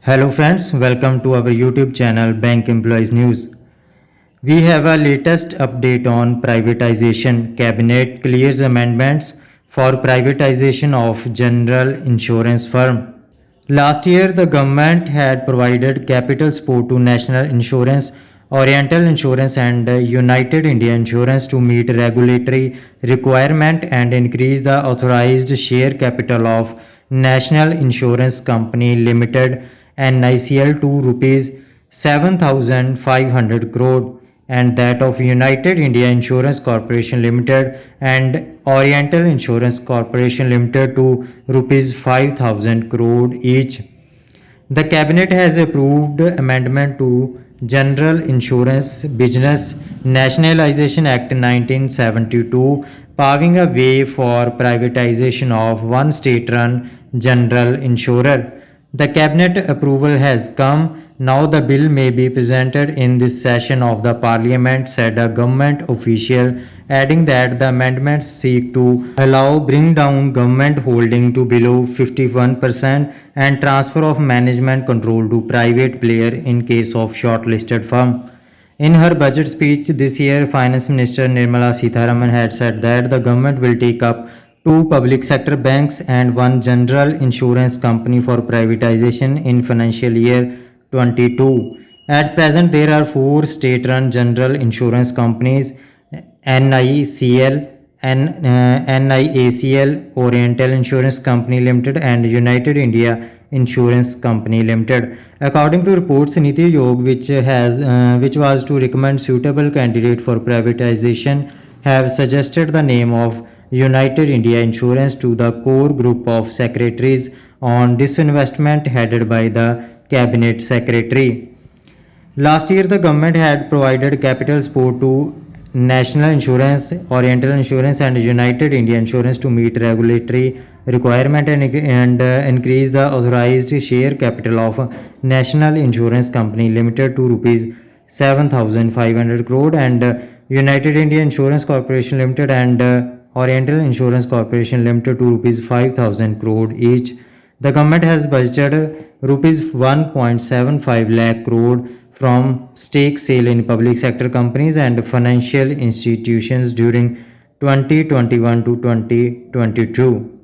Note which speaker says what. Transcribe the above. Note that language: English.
Speaker 1: Hello friends, welcome to our YouTube channel Bank Employees News. We have a latest update on privatization. Cabinet clears amendments for privatization of general insurance firm. Last year, the government had provided capital support to National Insurance, Oriental Insurance and United India Insurance to meet regulatory requirement and increase the authorized share capital of National Insurance Company Limited NICL to rupees 7,500 crore and that of United India Insurance Corporation Limited and Oriental Insurance Corporation Limited to rupees 5,000 crore each. The cabinet has approved amendment to General Insurance Business Nationalization Act 1972, paving a way for privatization of one state-run general insurer. The cabinet approval has come. Now the bill may be presented in this session of the parliament, said a government official, adding that the amendments seek to bring down government holding to below 51% and transfer of management control to private player in case of shortlisted firm. In her budget speech this year, Finance Minister Nirmala Sitharaman had said that the government will take up two public sector banks and one general insurance company for privatization in financial year 22. At present, there are four state-run general insurance companies: NICL, NIACL, Oriental Insurance Company Limited, and United India Insurance Company Limited. According to reports, Niti Aayog, which was to recommend suitable candidate for privatization, have suggested the name of United India Insurance to the core group of secretaries on disinvestment headed by the Cabinet Secretary. Last year, the government had provided capital support to National Insurance, Oriental Insurance and United India Insurance to meet regulatory requirement and increase the authorized share capital of National Insurance Company Limited to rupees 7,500 crore and United India Insurance Corporation Limited and Oriental Insurance Corporation Limited to rupees 5,000 crore each. The government has budgeted rupees 1.75 lakh crore from stake sale in public sector companies and financial institutions during 2021 to 2022.